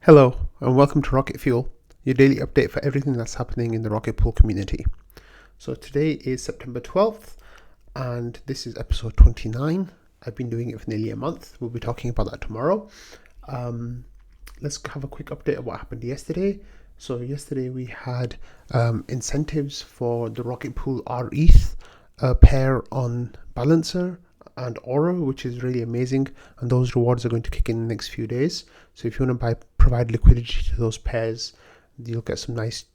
Hello and welcome to Rocket Fuel, your daily update for everything that's happening in the Rocket Pool community. So today is September 12th and this is episode 29. I've been doing it for nearly a month. We'll be talking about that tomorrow. Let's have a quick update of what happened yesterday. So yesterday we had incentives for the Rocket Pool drETH pair on Balancer and Aura, which is really amazing, and those rewards are going to kick in the next few days. So if you want to provide liquidity to those pairs, you'll get some nice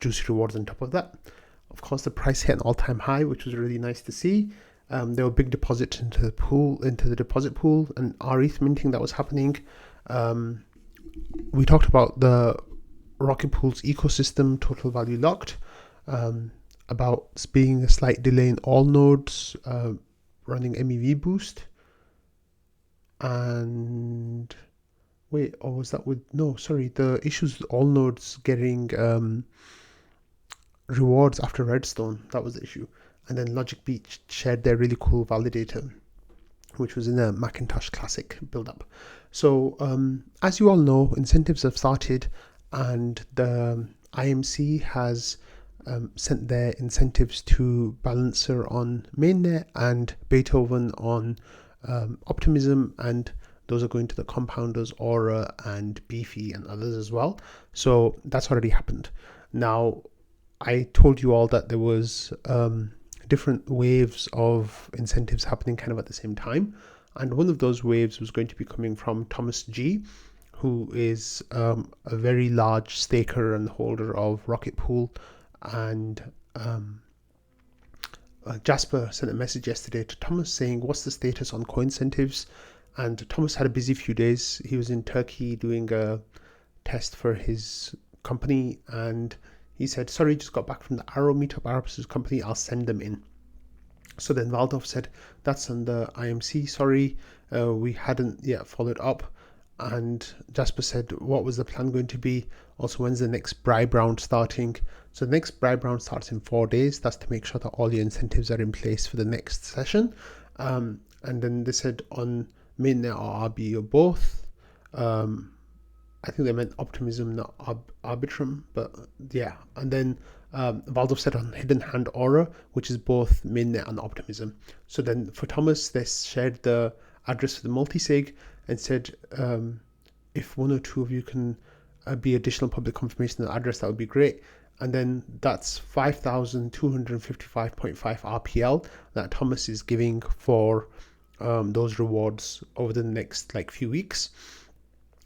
juicy rewards on top of that. Of course, the price hit an all-time high, which was really nice to see. There were big deposits into the deposit pool, and drETH minting that was happening. We talked about the Rocket Pool's ecosystem total value locked, about being a slight delay in all nodes running MEV boost, and the issues with all nodes getting rewards after redstone. That was the issue. And then Logic Beach shared their really cool validator, which was in a Macintosh Classic build-up. So as you all know, incentives have started, and the IMC has sent their incentives to Balancer on mainnet and Beethoven on Optimism, and those are going to the compounders Aura and Beefy and others as well. So that's already happened. Now, I told you all that there was different waves of incentives happening kind of at the same time, and one of those waves was going to be coming from Thomas G, who is a very large staker and holder of Rocket Pool. And Jasper sent a message yesterday to Thomas saying, what's the status on coin incentives? And Thomas had a busy few days. He was in Turkey doing a test for his company, and he said, sorry, just got back from the Arrow meetup, Arrow's company, I'll send them in. So then Valdov said, that's on the IMC, sorry, we hadn't yet followed up. And Jasper said, what was the plan going to be? Also, when's the next bribe round starting? So the next bribe round starts in 4 days. That's to make sure that all your incentives are in place for the next session. And then they said on mainnet or RB or both. I think they meant Optimism, not Arbitrum, but yeah. And then Valdov said on Hidden Hand Aura, which is both mainnet and Optimism. So then for Thomas, they shared the address for the multisig and said, if one or two of you can be additional public confirmation of the address, that would be great. And then that's 5,255.5 RPL that Thomas is giving for those rewards over the next few weeks.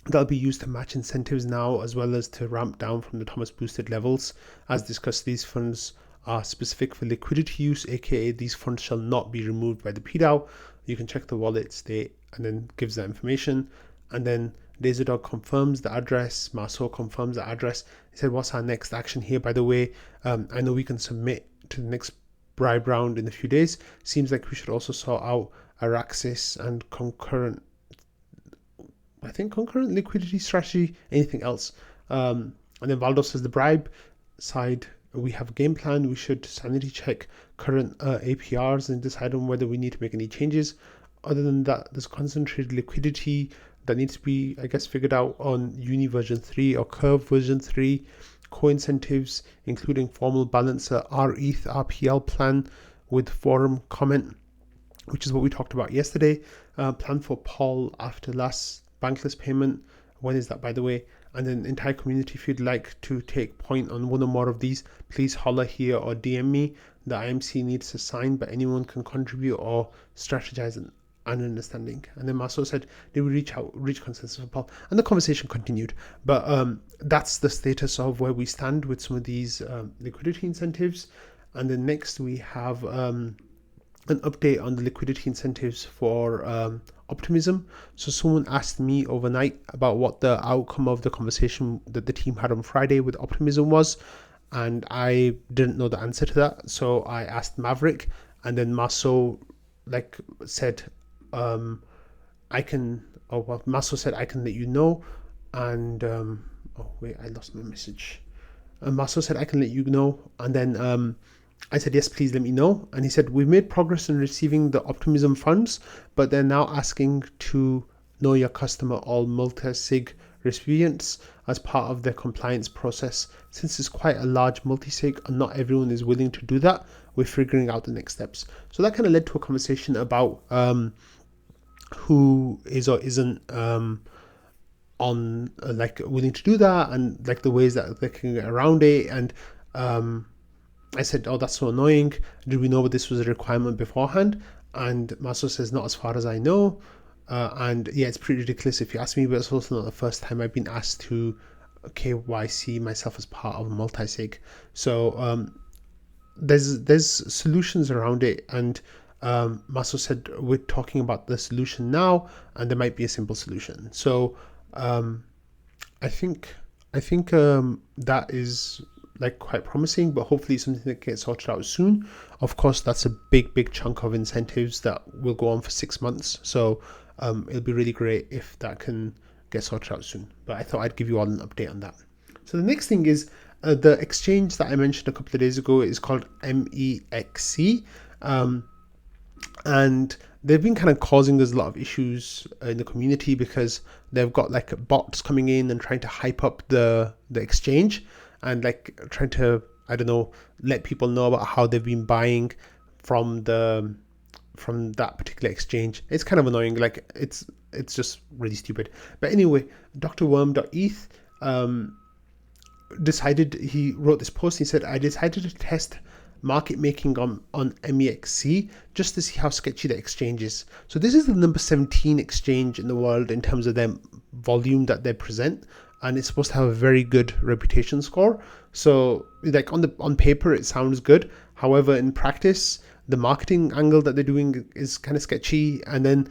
That'll be used to match incentives now, as well as to ramp down from the Thomas boosted levels. As discussed, these funds are specific for liquidity use, aka these funds shall not be removed by the PDAO. You can check the wallet state and then gives that information. And then Laserdog confirms the address, Marceau confirms the address. He said, what's our next action here? By the way, I know we can submit to the next bribe round in a few days. Seems like we should also sort out Araxis and concurrent liquidity strategy, anything else. And then Valdo says the bribe side, we have a game plan. We should sanity check current APRs and decide on whether we need to make any changes. Other than that, there's concentrated liquidity that needs to be, I guess, figured out on Uni version 3 or Curve version 3. Co-incentives, including formal balancer, drETH RPL plan with forum comment, which is what we talked about yesterday. Plan for Paul after last bankless payment. When is that, by the way? And then entire community, if you'd like to take point on one or more of these, please holler here or DM me. The IMC needs to sign, but anyone can contribute or strategize and understanding. And then Marceau said, did we reach consensus with Paul? And the conversation continued. But that's the status of where we stand with some of these liquidity incentives. And then next we have an update on the liquidity incentives for Optimism. So someone asked me overnight about what the outcome of the conversation that the team had on Friday with Optimism was, and I didn't know the answer to that. So I asked Maverick, and then Marceau said, Marceau said I can let you know. And I lost my message. Marceau said I can let you know, and then I said, yes, please let me know. And he said, we've made progress in receiving the Optimism funds, but they're now asking to know your customer all multi-sig recipients as part of their compliance process. Since it's quite a large multi-sig and not everyone is willing to do that, we're figuring out the next steps. So that kind of led to a conversation about who is or isn't on like willing to do that, and like the ways that they can get around it. And I said, oh, that's so annoying. Did we know this was a requirement beforehand? And Marceau says, not as far as I know. And yeah, it's pretty ridiculous if you ask me, but it's also not the first time I've been asked to KYC myself as part of a multi-sig. So there's solutions around it, and Marceau said we're talking about the solution now, and there might be a simple solution. So I think that is like quite promising, but hopefully something that gets sorted out soon. Of course, that's a big chunk of incentives that will go on for 6 months. So it'll be really great if that can get sorted out soon. But I thought I'd give you all an update on that. So the next thing is the exchange that I mentioned a couple of days ago is called MEXC. And they've been kind of causing us a lot of issues in the community because they've got like bots coming in and trying to hype up the exchange and like trying to, I don't know, let people know about how they've been buying from that particular exchange. It's kind of annoying. Like it's just really stupid. But anyway, drworm.eth decided, he wrote this post. He said, I decided to test market making on MEXC just to see how sketchy the exchange is. So this is the number 17 exchange in the world in terms of their volume that they present, and it's supposed to have a very good reputation score. So like on paper it sounds good, however in practice the marketing angle that they're doing is kind of sketchy. And then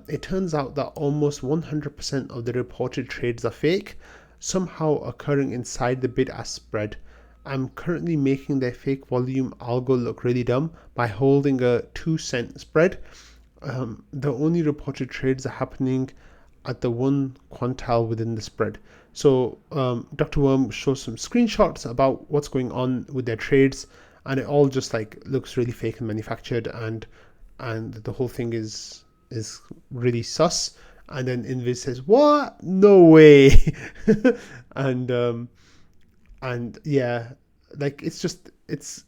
it turns out that almost 100% of the reported trades are fake, somehow occurring inside the bid-ask spread. I'm currently making their fake volume algo look really dumb by holding a 2-cent spread. The only reported trades are happening at the one quantile within the spread. So Dr. Worm shows some screenshots about what's going on with their trades, and it all just like looks really fake and manufactured, and the whole thing is really sus. And then Invis says, what? No way. And yeah, like it's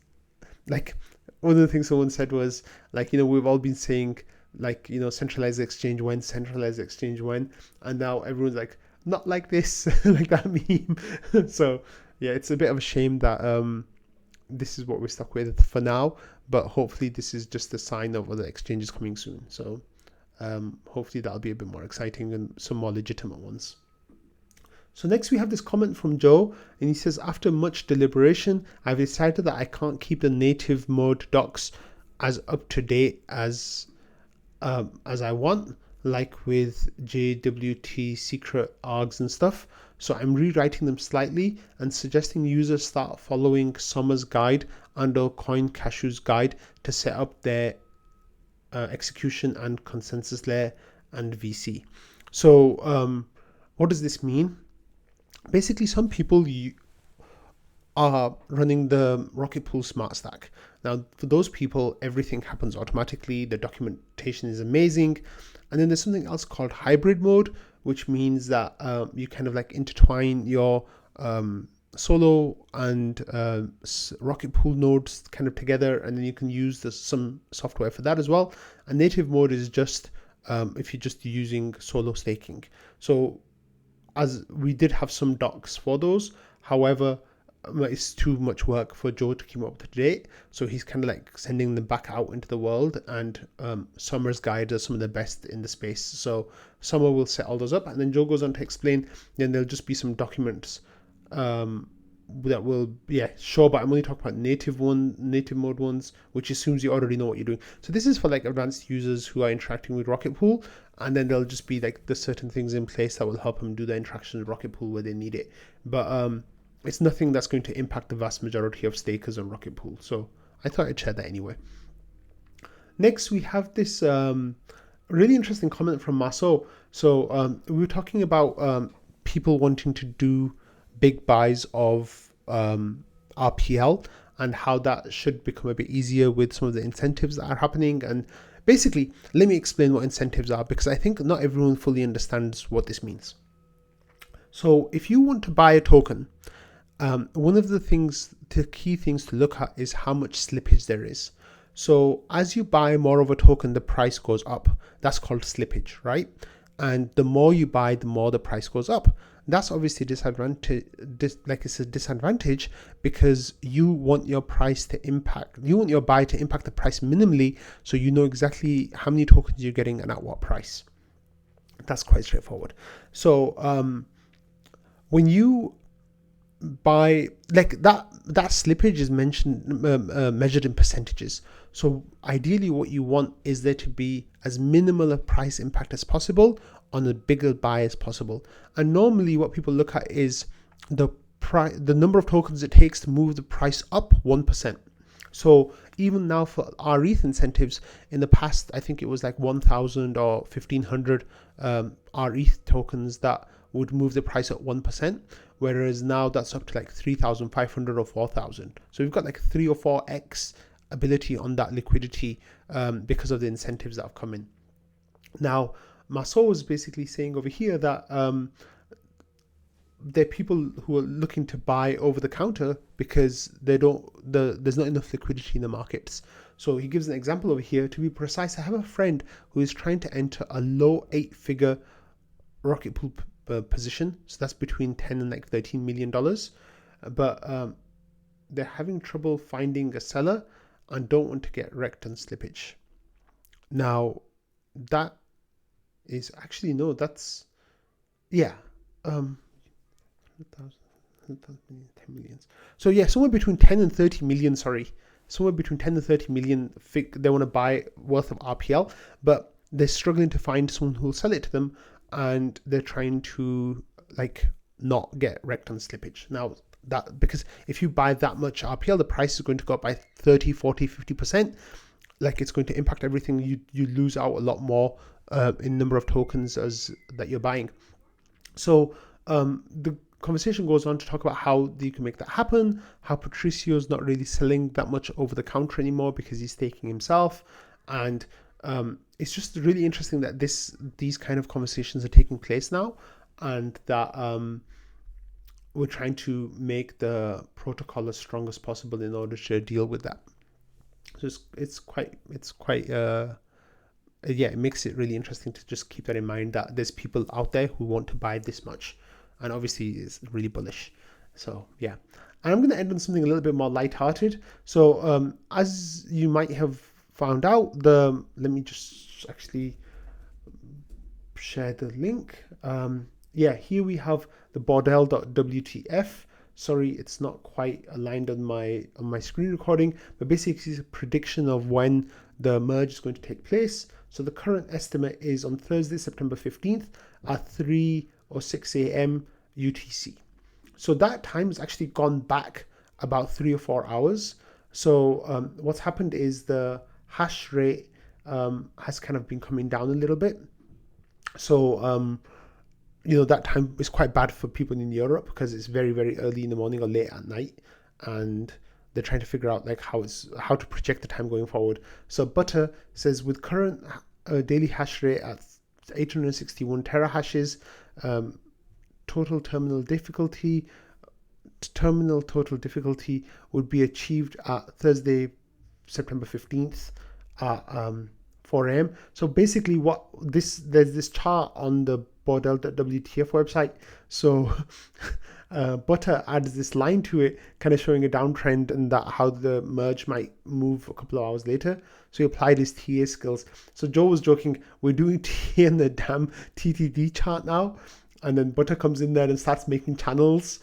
like one of the things someone said was like, we've all been saying like, centralized exchange when, and now everyone's like, not like this, like that meme. So yeah, it's a bit of a shame that this is what we're stuck with for now, but hopefully this is just a sign of other exchanges coming soon. So hopefully that'll be a bit more exciting and some more legitimate ones. So next we have this comment from Joe, and he says, after much deliberation, I've decided that I can't keep the native mode docs as up to date as I want, like with JWT secret args and stuff. So I'm rewriting them slightly and suggesting users start following Summer's guide and or Coin Cashew's guide to set up their execution and consensus layer and VC. So what does this mean? Basically, some people are running the Rocket Pool Smart Stack. Now, for those people, everything happens automatically. The documentation is amazing. And then there's something else called hybrid mode, which means that you kind of like intertwine your Solo and Rocket Pool nodes kind of together, and then you can use some software for that as well. And native mode is just if you're just using Solo staking. So as we did have some docs for those, however, it's too much work for Joe to keep up to date, so he's kind of like sending them back out into the world, and Summer's guides are some of the best in the space. So Summer will set all those up, and then Joe goes on to explain. Then there'll just be some documents that will show, but I'm only talking about native mode ones, which assumes you already know what you're doing. So this is for like advanced users who are interacting with Rocket Pool, and then there'll just be like the certain things in place that will help them do the interaction with Rocket Pool where they need it. But it's nothing that's going to impact the vast majority of stakers on Rocket Pool. So I thought I'd share that anyway. Next, we have this really interesting comment from Marceau. So we were talking about people wanting to do big buys of RPL and how that should become a bit easier with some of the incentives that are happening. And basically, let me explain what incentives are, because I think not everyone fully understands what this means. So if you want to buy a token, one of the key things to look at is how much slippage there is. So as you buy more of a token, the price goes up. That's called slippage, right? And the more you buy, the more the price goes up. That's obviously a disadvantage. It's a disadvantage because you want your buy to impact the price minimally, so you know exactly how many tokens you're getting and at what price. That's quite straightforward. So when you buy that slippage is measured in percentages. So ideally what you want is there to be as minimal a price impact as possible on a bigger buy as possible. And normally what people look at is the number of tokens it takes to move the price up 1%. So even now for our ETH incentives, in the past I think it was like 1,000 or 1,500 our ETH tokens that would move the price at 1%, whereas now that's up to like 3,500 or 4,000. So we've got like 3 or 4x ability on that liquidity because of the incentives that have come in. Now, Marceau was basically saying over here that there are people who are looking to buy over the counter because there's not enough liquidity in the markets. So he gives an example over here. To be precise, I have a friend who is trying to enter a low 8-figure rocket pool position, so that's between 10 and like $13 million, but they're having trouble finding a seller and don't want to get wrecked on slippage. Now that is actually that's 10 millions. So yeah, somewhere between 10 and 30 million, somewhere between 10 and 30 million they want to buy worth of RPL, but they're struggling to find someone who will sell it to them, and they're trying to like not get wrecked on slippage. Now that, because if you buy that much RPL, the price is going to go up by 30, 40, 50%. Like it's going to impact everything. You lose out a lot more in number of tokens as that you're buying. So the conversation goes on to talk about how you can make that happen, how Patricio's not really selling that much over the counter anymore because he's staking himself, and it's just really interesting that these kind of conversations are taking place now, and that we're trying to make the protocol as strong as possible in order to deal with that. So it's quite it makes it really interesting to just keep that in mind, that there's people out there who want to buy this much, and obviously it's really bullish. So yeah, and I'm going to end on something a little bit more lighthearted. So as you might have found out, let me just actually share the link. Here we have the bordel.wtf. Sorry, it's not quite aligned on my screen recording, but basically it's a prediction of when the merge is going to take place. So the current estimate is on Thursday, September 15th at 3 or 6 a.m. UTC. So that time has actually gone back about 3 or 4 hours. So what's happened is the hash rate has kind of been coming down a little bit. So that time is quite bad for people in Europe because it's very, very early in the morning or late at night, and they're trying to figure out like how to project the time going forward. So Butta says with current daily hash rate at 861 terahashes, total terminal total difficulty would be achieved at Thursday, September 15th at 4 a.m. So basically there's this chart on the bordel.wtf website. So Butta adds this line to it, kind of showing a downtrend and that how the merge might move a couple of hours later. So he applied his TA skills. So Joe was joking, we're doing TA in the damn TTD chart now. And then Butta comes in there and starts making channels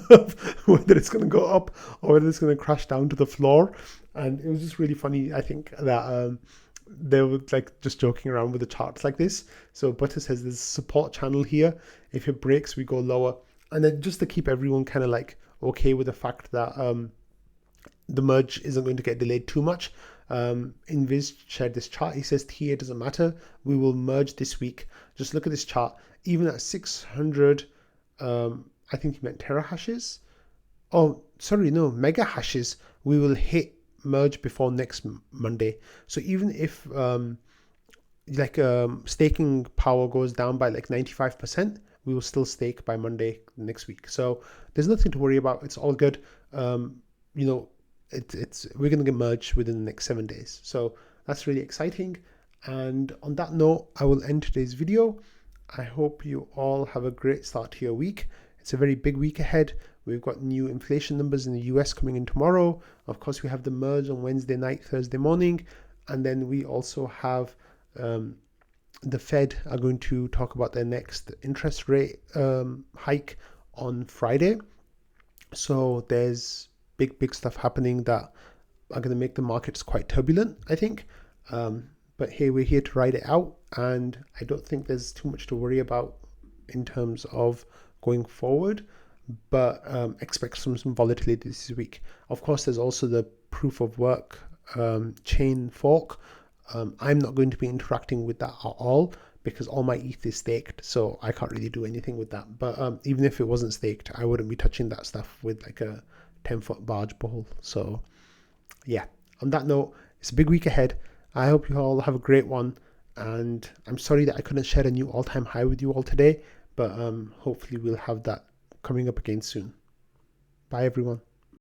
of whether it's going to go up or whether it's going to crash down to the floor. And it was just really funny, I think, that they were like just joking around with the charts like this. So Butta says there's a support channel here. If it breaks, we go lower. And then just to keep everyone kind of like okay with the fact that the merge isn't going to get delayed too much, Invis shared this chart. He says TA doesn't matter. We will merge this week. Just look at this chart. Even at 600, I think he meant terahashes. Oh, sorry, no, mega hashes. We will hit merge before next Monday. So even if staking power goes down by like 95%, we will still stake by Monday next week. So there's nothing to worry about. It's all good. You know, we're going to get merged within the next 7 days. So that's really exciting. And on that note, I will end today's video. I hope you all have a great start to your week. It's a very big week ahead. We've got new inflation numbers in the US coming in tomorrow. Of course, we have the merge on Wednesday night, Thursday morning. And then we also have the Fed are going to talk about their next interest rate hike on Friday. So there's big stuff happening that are going to make the markets quite turbulent, I think. But hey, we're here to ride it out, and I don't think there's too much to worry about in terms of going forward. But expect some volatility this week. Of course, there's also the proof of work chain fork. I'm not going to be interacting with that at all because all my ETH is staked, so I can't really do anything with that. But even if it wasn't staked, I wouldn't be touching that stuff with like a 10-foot barge pole. So yeah, on that note, it's a big week ahead. I hope you all have a great one, and I'm sorry that I couldn't share a new all-time high with you all today, but hopefully we'll have that coming up again soon. Bye everyone.